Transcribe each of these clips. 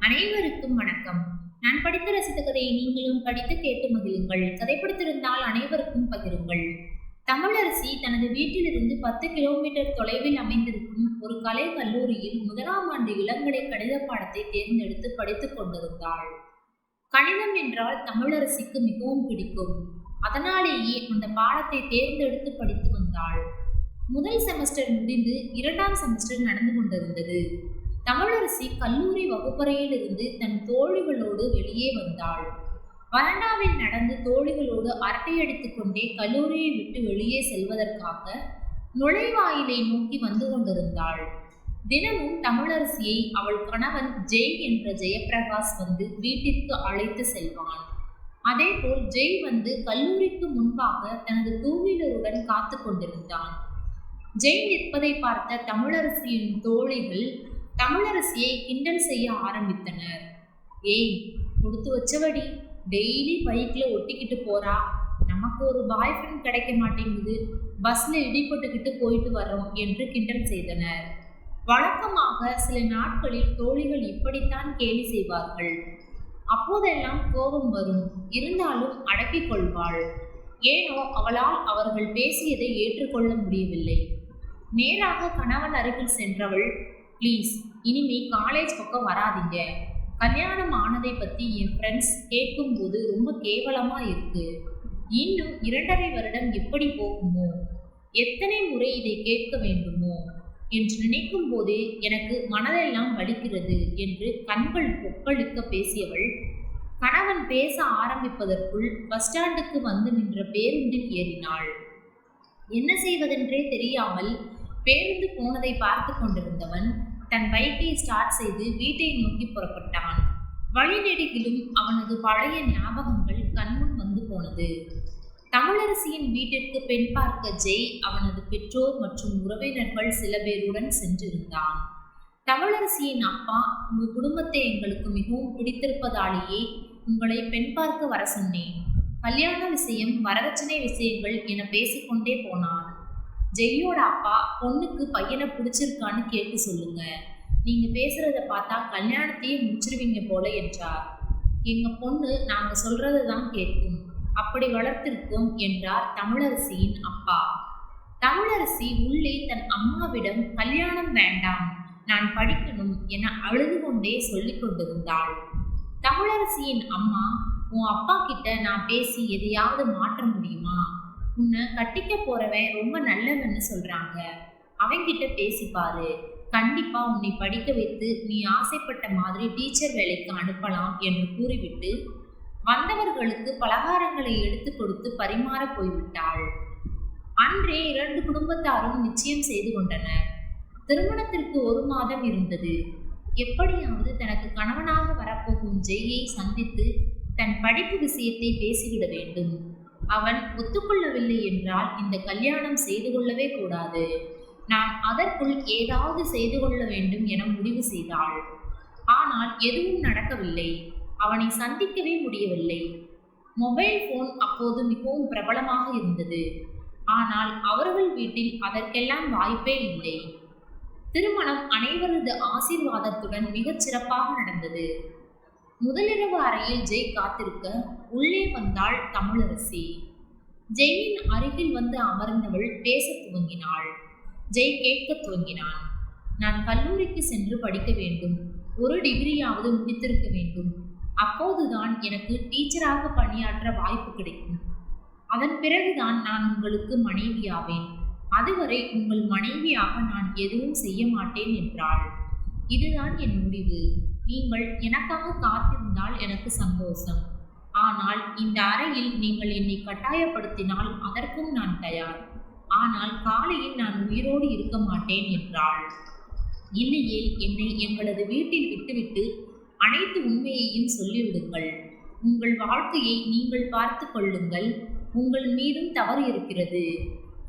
அனைவருக்கும் வணக்கம். நான் படித்து ரசித்த கதையை நீங்களும் படித்து கேட்டு மகிழுங்கள். கதை பிடித்திருந்தால் அனைவருக்கும் பகிருங்கள். தமிழரசி தனது வீட்டிலிருந்து 10 கிலோமீட்டர் தொலைவில் அமைந்திருக்கும் ஒரு கலை கல்லூரியில் முதலாம் ஆண்டு இளங்கலை கணித பாடத்தை தேர்ந்தெடுத்து படித்துக் கொண்டிருந்தாள். கணிதம் என்றால் தமிழரசிக்கு மிகவும் பிடிக்கும். அதனாலேயே அந்த பாடத்தை தேர்ந்தெடுத்து படித்து வந்தாள். முதல் செமஸ்டர் முடிந்து 2ஆம் செமஸ்டர் நடந்து கொண்டிருந்தது. தமிழரசி கல்லூரி வகுப்பறையில் இருந்து தன் தோழிகளோடு வெளியே வந்தாள். வராண்டாவில் நடந்து தோழிகளோடு அரட்டையடித்துக் கொண்டே கல்லூரியை விட்டு வெளியே செல்வதற்காக நுழைவாயிலை நோக்கி வந்து கொண்டிருந்தாள். தினமும் தமிழரசியை அவள் கணவன் ஜெய் என்ற ஜெயப்பிரகாஷ் வந்து வீட்டிற்கு அழைத்து செல்வான். அதேபோல் ஜெய் வந்து கல்லூரிக்கு முன்பாக தனது டூவீலருடன் காத்து கொண்டிருந்தான். ஜெய் நிற்பதை பார்த்த தமிழரசியின் தோழிகள் தமிழரசியை கிண்டல் செய்ய ஆரம்பித்தனர். ஏய், கொடுத்து வச்சவடி, டெய்லி பைக்ல ஒட்டிக்கிட்டு போறா, நமக்கு ஒரு பாய் ஃப்ரெண்ட் கிடைக்க மாட்டேங்குது, பஸ்ல இடிபட்டுக்கிட்டு போயிட்டு வர்றோம் என்று கிண்டல் செய்தனர். வழக்கமாக சில நாட்களில் தோழிகள் இப்படித்தான் கேலி செய்வார்கள். அப்போதெல்லாம் கோபம் வரும், இருந்தாலும் அடக்கிக் கொள்வாள். ஏனோ அவளால் அவர்கள் பேசியதை ஏற்றுக்கொள்ள முடியவில்லை. நேராக கணவன் அருகில் சென்றவள், ப்ளீஸ், இனிமே காலேஜ் பக்கம் வராதீங்க. கல்யாணம் ஆனதை பத்தி என் ஃப்ரெண்ட்ஸ் கேட்கும்போது ரொம்ப கேவலமா இருக்கு. இன்னும் 2.5 வருடம் எப்படி போகுமோ, எத்தனை முறை இதை கேட்க வேண்டுமோ என்று நினைக்கும் போதே எனக்கு மனதெல்லாம் வலிக்கிறது என்று கண்கள் கொப்பளிக்க பேசியவள் கணவன் பேச ஆரம்பிப்பதற்குள் பஸ் ஸ்டாண்டுக்கு வந்து நின்ற பேருந்தில் ஏறினாள். என்ன செய்வதென்றே தெரியாமல் பேருந்து போனதை பார்த்து கொண்டிருந்தவன் தன் பைக்கை ஸ்டார்ட் செய்து வீட்டை நோக்கி புறப்பட்டான். வழிநெடுகிலும் அவனது பழைய ஞாபகங்கள் கண்முன் வந்து போனது. தமிழரசியின் வீட்டிற்கு பெண் பார்க்க ஜெய் அவனது பெற்றோர் மற்றும் உறவினர்கள் சில பேருடன் சென்றிருந்தான். தமிழரசியின் அப்பா, உங்கள் குடும்பத்தை எங்களுக்கு மிகவும் பிடித்திருப்பதாலேயே உங்களை பெண் பார்க்க வர சொன்னேன். கல்யாண விஷயம், வரதட்சணை விஷயங்கள் என பேசிக்கொண்டே போனான். ஜெய்யோட அப்பா, பொண்ணுக்கு பையனை பிடிச்சிருக்கான்னு கேட்டு சொல்லுங்க, நீங்க பேசுறத பார்த்தா கல்யாணத்தையே முடிச்சிருவீங்க போல என்றார். எங்க பொண்ணு நாங்க சொல்றதான் கேட்கும், அப்படி வளர்த்திருக்கோம் என்றார் தமிழரசியின் அப்பா. தமிழரசி உள்ளே தன் அம்மாவிடம் கல்யாணம் வேண்டாம், நான் படிக்கணும் என அழுது கொண்டே சொல்லிக் கொண்டிருந்தாள். தமிழரசியின் அம்மா, உன் அப்பா கிட்ட நான் பேசி எதையாவது மாற்ற முடியுமா? உன்னை கட்டிக்க போறவன் ரொம்ப நல்லவன்னு சொல்றாங்க, அவன்கிட்ட பேசிப்பாரு, கண்டிப்பா உன்னை படிக்க வைத்து நீ ஆசைப்பட்ட மாதிரி டீச்சர் வேலைக்கு அனுப்பலாம் என்று கூறிவிட்டு வந்தவர்களுக்கு பலகாரங்களை எடுத்து கொடுத்து பரிமாற போய்விட்டாள். அன்றே 2 குடும்பத்தாரும் நிச்சயம் செய்து கொண்டனர். திருமணத்திற்கு 1 மாதம் இருந்தது. எப்படியாவது தனக்கு கணவனாக வரப்போகும் ஜெய்யை சந்தித்து தன் படிப்பு விஷயத்தை பேசிவிட வேண்டும். அவன் ஒத்துக்கொள்ளவில்லை என்றால் இந்த கல்யாணம் செய்து கொள்ளவே கூடாது. நான் அதற்குள் ஏதாவது செய்து கொள்ள வேண்டும் என முடிவு செய்தாள். ஆனால் எதுவும் நடக்கவில்லை. அவனை சந்திக்கவே முடியவில்லை. மொபைல் போன் அப்போது மிகவும் பிரபலமாக இருந்தது. ஆனால் அவர்கள் வீட்டில் அதற்கெல்லாம் வாய்ப்பே இல்லை. திருமணம் அனைவரது ஆசீர்வாதத்துடன் மிகச் சிறப்பாக நடந்தது. முதலிரவு அறையில் ஜெய் காத்திருக்க உள்ளே வந்தாள் தமிழரசி. ஜெயின் அருகில் வந்து அமர்ந்தவள் பேச துவங்கினாள். ஜெய் கேட்க துவங்கினான். நான் கல்லூரிக்கு சென்று படிக்க வேண்டும், ஒரு டிகிரியாவது முடித்திருக்க வேண்டும். அப்போதுதான் எனக்கு டீச்சராக பணியாற்ற வாய்ப்பு கிடைக்கும். அதன் பிறகுதான் நான் உங்களுக்கு மனைவியாவேன். அதுவரை உங்கள் மனைவியாக நான் எதுவும் செய்ய மாட்டேன் என்றாள். இதுதான் என் முடிவு. நீங்கள் எனக்காக காத்திருந்தால் எனக்கு சந்தோஷம். ஆனால் இந்த அறையில் நீங்கள் என்னை கட்டாயப்படுத்தினால் அதற்கும் நான் தயார். ஆனால் காலையில் நான் உயிரோடு இருக்க மாட்டேன் என்றாள். இல்லையே, என்னை எங்களது வீட்டில் விட்டுவிட்டு அனைத்து உண்மையையும் சொல்லிவிடுங்கள். உங்கள் வாழ்க்கையை நீங்கள் பார்த்து கொள்ளுங்கள். உங்கள் மீதும் தவறு இருக்கிறது.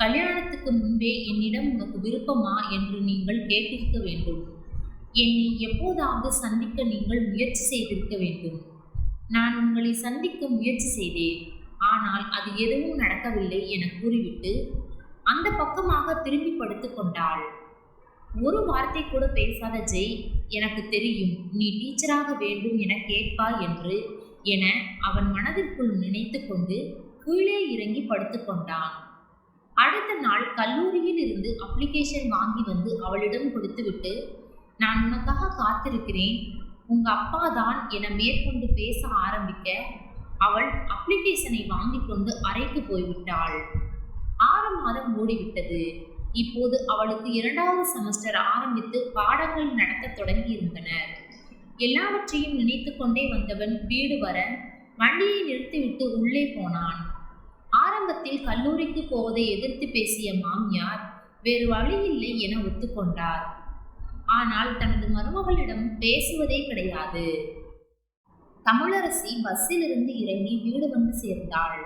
கல்யாணத்துக்கு முன்பே என்னிடம் உனக்கு விருப்பமா என்று நீங்கள் கேட்டிருக்க வேண்டும். என்னை எப்போதாவது சந்திக்க நீங்கள் முயற்சி செய்திருக்க வேண்டும். நான் உங்களை சந்திக்க முயற்சி செய்தேன், ஆனால் அது எதுவும் நடக்கவில்லை என கூறிவிட்டு அந்த பக்கமாக திரும்பி படுத்து கொண்டாள். ஒரு வார்த்தை கூட பேசாத ஜெய், எனக்கு தெரியும் நீ டீச்சராக வேண்டும் என கேட்பாய் என்று என அவன் மனதிற்குள் நினைத்து கொண்டு கீழே இறங்கி படுத்துக்கொண்டான். அடுத்த நாள் கல்லூரியில் இருந்து அப்ளிகேஷன் வாங்கி வந்து அவளிடம் கொடுத்துவிட்டு, நான் உனக்காக காத்திருக்கிறேன், உங்க அப்பா தான் என மேற்கொண்டு பேச ஆரம்பிக்க அவள் அப்ளிகேஷனை வாங்கி கொண்டு அறைக்கு போய்விட்டாள். 6 மாதம் ஓடிவிட்டது. இப்போது அவளுக்கு 2வது செமஸ்டர் ஆரம்பித்து பாடங்கள் நடத்த தொடங்கி இருந்தனர். எல்லாவற்றையும் நினைத்து கொண்டே வந்தவன் வீடு வர வண்டியை நிறுத்திவிட்டு உள்ளே போனான். ஆரம்பத்தில் கல்லூரிக்கு போவதை எதிர்த்து பேசிய மாமியார் வேறு வழியில்லை என ஒத்துக்கொண்டார். ஆனால் தனது மருமகளிடம் பேசுவதே கிடையாது. தமிழரசி பஸ்ஸில் இருந்து இறங்கி வீடு வந்து சேர்ந்தாள்.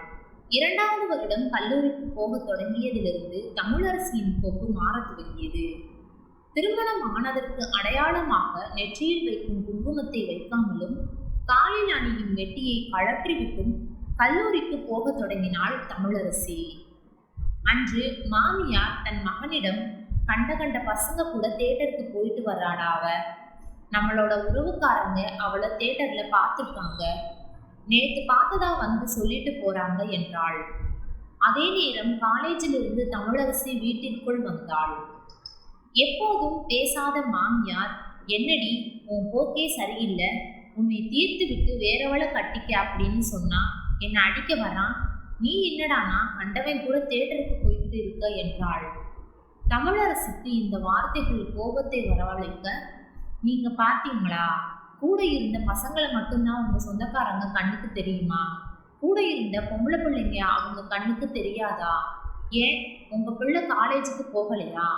2வது வருடம் கல்லூரிக்கு போக தொடங்கியதிலிருந்து தமிழரசியின் போக்கு மாற துவங்கியது. திருமணம் ஆனதற்கு அடையாளமாக நெற்றியில் வைக்கும் குங்குமத்தை வைக்காமலும் காலில் அணியும் மெட்டியை கழற்றிவிட்டும் கல்லூரிக்கு போக தொடங்கினாள் தமிழரசி. அன்று மாமியார் தன் மகனிடம், கண்ட கண்ட பசங்க கூட தேட்டருக்கு போயிட்டு வர்றாடா அவ, நம்மளோட உறவுக்காரங்க அவளை தேட்டர்ல பார்த்துருக்காங்க, நேற்று பார்த்ததா வந்து சொல்லிட்டு போறாங்க என்றாள். அதே நேரம் காலேஜில் இருந்து தமிழரசி வீட்டிற்குள் வந்தாள். எப்போதும் பேசாத மாமியார், என்னடி உன் போக்கே சரியில்லை, உன்னை தீர்த்து விட்டு வேறவளை கட்டிக்க அப்படின்னு சொன்னா என்னை அடிக்க வரான், நீ என்னடானா கண்டவன் கூட தேட்டருக்கு போயிட்டு இருக்க என்றாள். தமிழரசிக்கு இந்த வார்த்தைகள் கோபத்தை வரவழைக்க, நீங்க பார்த்தீங்களா, கூட இருந்த பசங்களை மட்டும்தான் உங்க சொந்தக்காரங்க கண்ணுக்கு தெரியுமா, கூட இருந்த பொம்பளை பிள்ளைங்க அவங்க கண்ணுக்கு தெரியாதா, ஏன் உங்க பிள்ளை காலேஜுக்கு போகலையா,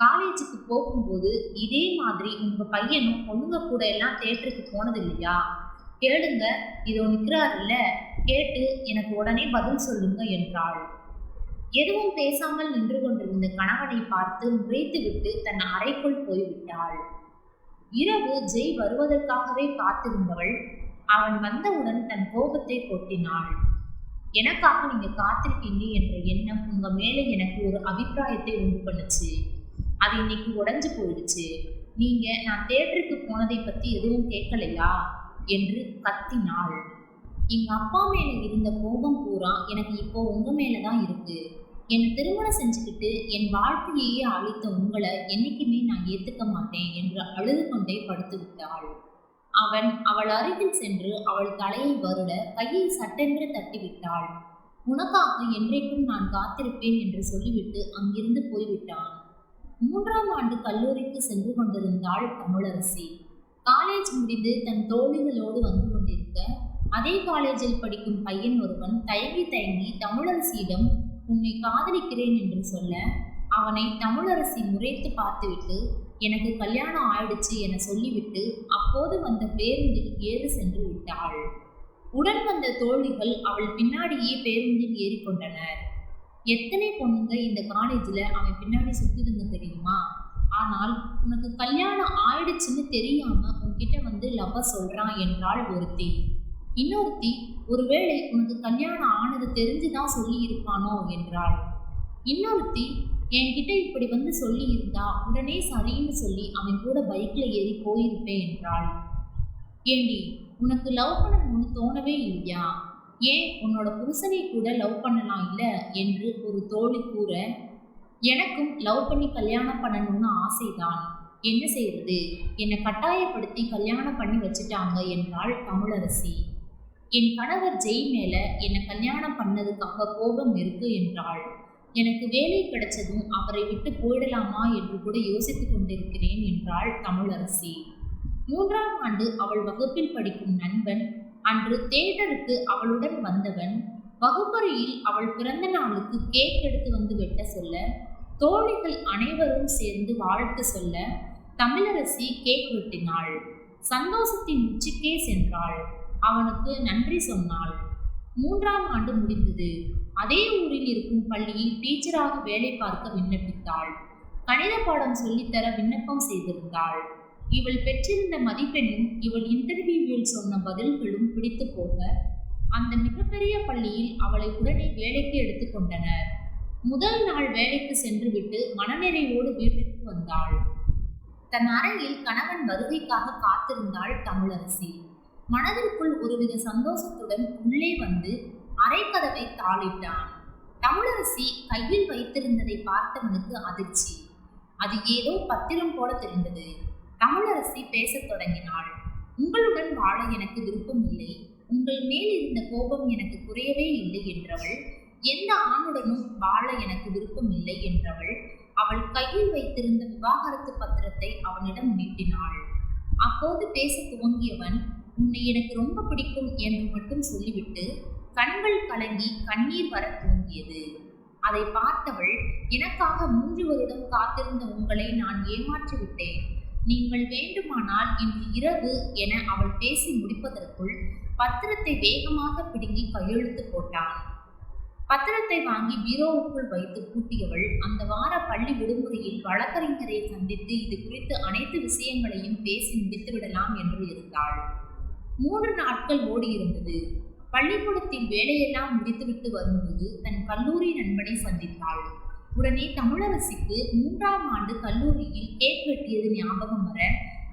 காலேஜுக்கு போகும்போது இதே மாதிரி உங்க பையனும் பொண்ணுங்க கூட எல்லாம் தேட்டருக்கு போனது இல்லையா, கேளுங்க, இதோ நிற்கிறாருல்ல, கேட்டு எனக்கு உடனே பதில் சொல்லுங்க என்றாள். எதுவும் பேசாமல் நின்று கொண்டிருந்த கணவனை பார்த்து முறைத்துவிட்டு தன் அறைக்குள் போய்விட்டாள். இரவு ஜெய் வருவதற்காகவே காத்திருந்தவள் அவன் வந்தவுடன் தன் கோபத்தை கொட்டினாள். எனக்காக நீங்க காத்திருக்கீங்க என்ற எண்ணம் உங்க மேல எனக்கு ஒரு அபிப்பிராயத்தை உண்டு பண்ணுச்சு, அது இன்னைக்கு உடைஞ்சு போயிடுச்சு, நீங்க நான் தேட்டருக்கு போனதை பத்தி எதுவும் கேட்கலையா என்று கத்தினாள். எங்க அப்பா மேல இருந்த கோபம் பூரா எனக்கு இப்போ உங்க மேலதான் இருக்கு. என்னை திருமணம் செஞ்சுக்கிட்டு என் வாழ்க்கையையே அழித்த உங்களை என்னைக்குமே நான் ஏத்துக்க மாட்டேன் என்று அழுது கொண்டே படுத்து விட்டாள். அவன் அவள் அருகில் சென்று அவள் தலையை வருட கையை சட்டென்று தட்டிவிட்டாள். உனக்காக என்றைக்கும் நான் காத்திருப்பேன் என்று சொல்லிவிட்டு அங்கிருந்து போய்விட்டான். 3ஆம் ஆண்டு கல்லூரிக்கு சென்று கொண்டிருந்தாள் தமிழரசி. காலேஜ் முடிந்து தன் தோழிகளோடு வந்து கொண்டிருக்க அதே காலேஜில் படிக்கும் பையன் ஒருவன் தயங்கி தயங்கி தமிழரசியிடம் உன்னை காதலிக்கிறேன் என்று சொல்ல, அவனை தமிழரசி முறைத்து பார்த்துவிட்டு எனக்கு கல்யாணம் ஆயிடுச்சு என சொல்லிவிட்டு அப்போது வந்த பேருந்தில் ஏறி சென்று விட்டாள். உடன் வந்த தோழிகள் அவள் பின்னாடியே பேருந்தில் ஏறிக்கொண்டனர். எத்தனை பொண்ணுங்க இந்த காலேஜில் அவன் பின்னாடி சுத்துதுங்க தெரியுமா, ஆனால் உனக்கு கல்யாணம் ஆயிடுச்சுன்னு தெரியாம உன்கிட்ட வந்து லவ்வ சொல்றான் என்றாள் ஒருத்தி. இன்னொருத்தி, ஒருவேளை உனக்கு கல்யாணம் ஆனது தெரிஞ்சுதான் சொல்லி இருப்பானோ என்றாள். இன்னொருத்தி, என்கிட்ட இப்படி வந்து சொல்லி இருந்தா உடனே சரின்னு சொல்லி அவன் கூட பைக்ல ஏறி போயிருப்பேன் என்றாள். ஏண்டி, உனக்கு லவ் பண்ணணும்னு தோணவே இல்லையா, ஏன் உன்னோட புருஷனை கூட லவ் பண்ணலாம் இல்ல என்று ஒரு தோழி கூற, எனக்கும் லவ் பண்ணி கல்யாணம் பண்ணணும்னு ஆசைதான், என்ன செய்யறது, என்னை கட்டாயப்படுத்தி கல்யாணம் பண்ணி வச்சுட்டாங்க என்றாள் தமிழரசி. என் கணவர் ஜெய் மேல என்னை கல்யாணம் பண்ணதுக்காக கோபம் இருக்கு என்றாள். எனக்கு வேலை கிடைச்சதும் அவரை விட்டு போயிடலாமா என்று கூட யோசித்துக் கொண்டிருக்கிறேன் என்றாள் தமிழரசி. 3ஆம் ஆண்டு அவள் வகுப்பில் படிக்கும் நண்பன் அன்று தேட்டருக்கு அவளுடன் வந்தவன் வகுப்பறையில் அவள் பிறந்த நாளுக்கு கேக் எடுத்து வந்து வெட்ட சொல்ல, தோழிகள் அனைவரும் சேர்ந்து வாழ்த்து சொல்ல தமிழரசி கேக் வெட்டினாள். சந்தோஷத்தின் உச்சிக்கே சென்றாள். அவனுக்கு நன்றி சொன்னாள். 3ஆம் ஆண்டு முடிந்தது. அதே ஊரில் இருக்கும் பள்ளியில் டீச்சராக வேலை பார்க்க விண்ணப்பித்தாள். கணித பாடம் சொல்லித்தர விண்ணப்பம் செய்திருந்தாள். இவள் பெற்றிருந்த மதிப்பெண்ணும் இவள் இன்டர்வியூவில் சொன்ன பதில்களும் பிடித்து போக அந்த மிகப்பெரிய பள்ளியில் அவளை உடனே வேலைக்கு எடுத்துக்கொண்டனர். முதல் நாள் வேலைக்கு சென்று விட்டு மனநிறைவோடு வீட்டிற்கு வந்தாள். தன் அறையில் கணவன் வருகைக்காக காத்திருந்தாள் தமிழரசி. மனதிற்குள் ஒருவித சந்தோஷத்துடன் உள்ளே வந்து அறைக்கதவை தாளிட்டான். தமிழரசி கையில் வைத்திருந்ததை பார்த்தவனுக்கு அதிர்ச்சி. அது ஏதோ பத்திரம் போல தெரிந்தது. தமிழரசி பேசத் தொடங்கினாள். உங்களுடன் வாழ எனக்கு விருப்பம் இல்லை, உங்கள் மேல் இருந்த கோபம் எனக்கு குறையவே இல்லை என்றவள். எந்த ஆணுடனும் வாழ எனக்கு விருப்பம் இல்லை என்றவள் அவள் கையில் வைத்திருந்த விவாகரத்து பத்திரத்தை அவனிடம் நீட்டினாள். அப்போது பேச துவங்கியவன், உன்னை எனக்கு ரொம்ப பிடிக்கும் என்று மட்டும் சொல்லிவிட்டு கண்கள் கலங்கி கண்ணீர் வர துவங்கியது. அதை பார்த்தவள், எனக்காக 3 வருடம் காத்திருந்த உங்களை நான் ஏமாற்றி விட்டேன். நீங்கள் வேண்டுமானால் இன்று இரவு என அவள் பேசி முடிப்பதற்குள் பத்திரத்தை வேகமாக பிடுங்கி கையெழுத்து போட்டான். பத்திரத்தை வாங்கி பீரோவுக்குள் வைத்து பூட்டியவள் அந்த வார பள்ளி விடுமுறையில் வழக்கறிஞரை சந்தித்து இது குறித்து அனைத்து விஷயங்களையும் பேசி முடித்து விடலாம் என்று இருந்தாள். 3 நாட்கள் ஓடியிருந்தது. பள்ளிக்கூடத்தில் வேலையெல்லாம் முடித்துவிட்டு வரும்போது தன் கல்லூரி நண்பனை சந்தித்தாள். உடனே தமிழரசிக்கு 3ஆம் ஆண்டு கல்லூரியில் கேக் வெட்டியது ஞாபகம் வர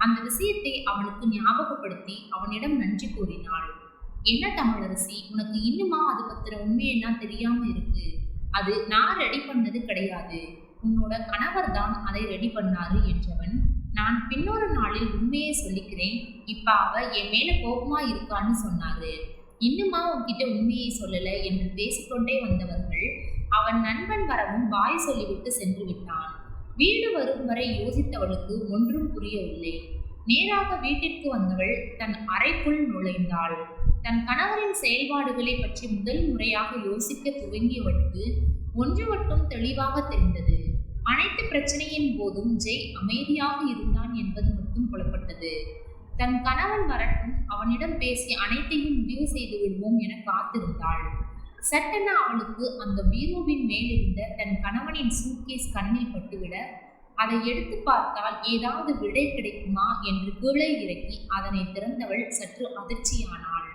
அந்த விஷயத்தை அவனுக்கு ஞாபகப்படுத்தி அவனிடம் நன்றி கூறினாள். என்ன தமிழரசி, உனக்கு இன்னுமா அது பத்திர உண்மையெல்லாம் தெரியாம இருக்கு? அது நான் ரெடி பண்ணது கிடையாது, உன்னோட கணவர் தான் அதை ரெடி பண்ணாரு என்றவன், நான் பின்னொரு நாளில் உண்மையை சொல்லிக்கிறேன், இப்ப அவ என் மேல கோபமா இருக்கான்னு சொன்னாரு. இன்னுமா உன்கிட்ட உண்மையை சொல்லல என்று பேசிக்கொண்டே வந்தவர்கள் அவன் நண்பன் வரவும் வாய் சொல்லிவிட்டு சென்று விட்டான். வீடு வரும் வரை யோசித்தவளுக்கு ஒன்றும் புரியவில்லை. நேராக வீட்டிற்கு வந்தவள் தன் அறைக்குள் நுழைந்தாள். தன் கணவரின் செயல்பாடுகளை பற்றி முதல் முறையாக யோசிக்க துவங்கியவளுக்கு ஒன்று மட்டும் தெளிவாக தெரிந்தது. அனைத்து பிரச்சனையின் போதும் ஜெய் அமைதியாக இருந்தான் என்பது மட்டும் புலப்பட்டது. தன் கணவன் வரட்டும், அவனிடம் பேசி அனைத்தையும் முடிவு செய்து விடுவோம் என காத்திருந்தாள். சட்டென அவளுக்கு அந்த பீரோவின் மேலிருந்த தன் கணவனின் சூட்கேஸ் கண்ணில் பட்டுவிட அதை எடுத்து பார்த்தால் ஏதாவது விடை கிடைக்குமா என்று கீழே இறக்கி அதனை திறந்தவள் சற்று அதிர்ச்சியானாள்.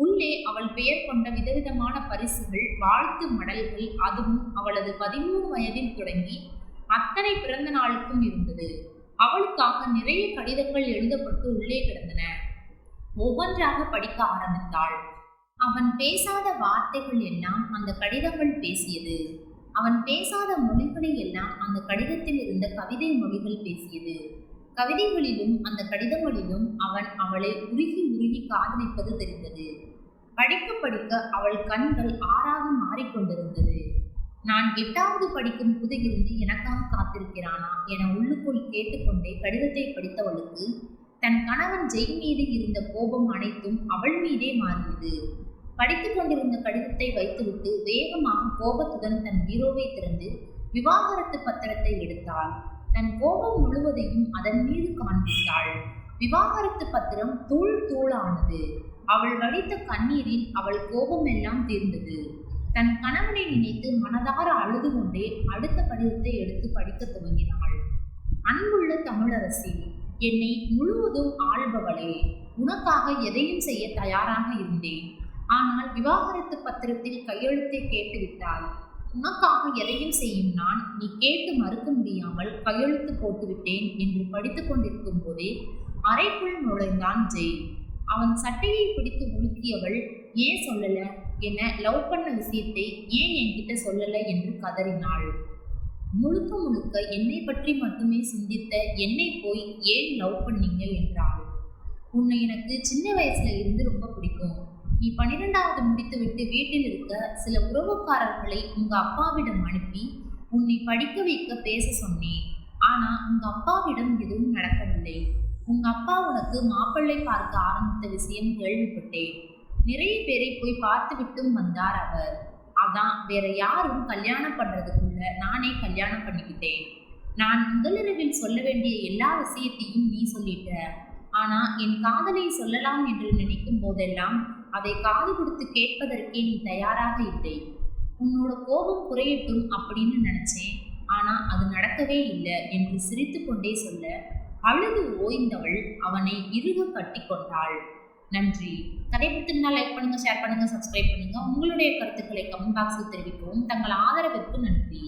உள்ளே அவள் பெயர் கொண்ட விதவிதமான பரிசுகள், வாழ்த்து மடல்கள், அதுவும் அவளது 13 வயதில் தொடங்கி அத்தனை பிறந்த நாளுக்கும் இருந்தது. அவளுக்காக நிறைய கடிதங்கள் எழுதப்பட்டு உள்ளே கிடந்தன. ஒவ்வொன்றாக படிக்க ஆரம்பித்தாள். அவன் பேசாத வார்த்தைகள் எல்லாம் அந்த கடிதங்கள் பேசியது. அவன் பேசாத மொழிகளை எல்லாம் அந்த கடிதத்தில் இருந்த கவிதை மொழிகள் பேசியது. கவிதைகளிலும் அந்த கடிதங்களிலும் அவன் அவளை உருகி உருகி காதலிப்பது தெரிந்தது. படிக்க படிக்க அவள் கண்கள் ஆறாக மாறிக்கொண்டிருந்தது. நான் 8வது படிக்கும் போது இருந்து எனக்காக காத்திருக்கிறானா என உள்ளுக்குள் கேட்டுக்கொண்டே கடிதத்தை படித்தவளுக்கு தன் கணவன் ஜெய் மீது இருந்த கோபம் அனைத்தும் அவள் மீதே மாறியது. படித்துக் கொண்டிருந்த கடிதத்தை வைத்துவிட்டு வேகமாக கோபத்துடன் தன் பீரோவை திறந்து விவாகரத்து பத்திரத்தை எடுத்தாள். தன் கோபம் முழுவதையும் அதன் மீது காண்பித்தாள். விவாகரத்து பத்திரம் தூள் தூளானது. அவள் வடித்த கண்ணீரில் அவள் கோபம் எல்லாம் தீர்ந்தது. தன் கணவனை நினைத்து மனதார அழுது கொண்டே அடுத்த கடிதத்தை எடுத்து படிக்க துவங்கினாள். அன்புள்ள தமிழரசி, என்னை முழுவதும் ஆள்பவளே, உனக்காக எதையும் செய்ய தயாராக இருந்தேன். ஆனால் விவாகரத்து பத்திரத்தில் கையெழுத்தை கேட்டுவிட்டாய். உனக்காக எதையும் செய்யும் நான் நீ கேட்டு மறுக்க முடியாமல் கையெழுத்து போட்டுவிட்டேன் என்று படித்துக் கொண்டிருக்கும் போதே அறைக்குள் நுழைந்தான் ஜெய். அவன் சட்டையை பிடித்து உலுக்கியவள், ஏன் சொல்லல, என லவ் பண்ண விஷயத்தை ஏன் என்கிட்ட சொல்லல என்று கதறினாள். முழுக்க முழுக்க என்னை பற்றி மட்டுமே சிந்தித்த என்னை போய் ஏன் லவ் பண்ணீங்க என்றாள். உன்னை எனக்கு சின்ன வயசுல இருந்து ரொம்ப பிடிக்கும். நீ 12வது முடித்துவிட்டு வீட்டில் இருக்க சில உறவுக்காரர்களை உங்க அப்பாவிடம் அனுப்பி உன்னை படிக்க வைக்க பேச சொன்னேன். ஆனா உங்க அப்பாவிடம் எதுவும் நடக்கவில்லை. உங்க அப்பா உனக்கு மாப்பிள்ளை பார்க்க ஆரம்பித்த விஷயம் கேள்விப்பட்டேன். நிறைய பேரை போய் பார்த்து விட்டும் வந்தார் அவர். அதான் வேற யாரும் கல்யாணம் பண்றதுக்குள்ள நானே கல்யாணம் பண்ணிக்கிட்டேன். நான் முதலிரவில் சொல்ல வேண்டிய எல்லா விஷயத்தையும் நீ சொல்லிட்ட. ஆனா என் காதலை சொல்லலாம் என்று நினைக்கும் போதெல்லாம் அதை காது கொடுத்து கேட்பதற்கே நீ தயாராக இல்லை. உன்னோட கோபம் குறையட்டும் அப்படின்னு நினைச்சேன். ஆனா அது நடக்கவே இல்லை என்று சிரித்து கொண்டே சொல்ல அழுது ஓய்ந்தவள் அவனை இறுக கட்டி கொண்டாள். நன்றி. கதை பிடித்திருந்தால் லைக் பண்ணுங்க, ஷேர் பண்ணுங்க, சப்ஸ்கிரைப் பண்ணுங்க. உங்களுடைய கருத்துக்களை கமெண்ட் பாக்ஸில் தெரிவிக்கவும். தங்கள் ஆதரவிற்கு நன்றி.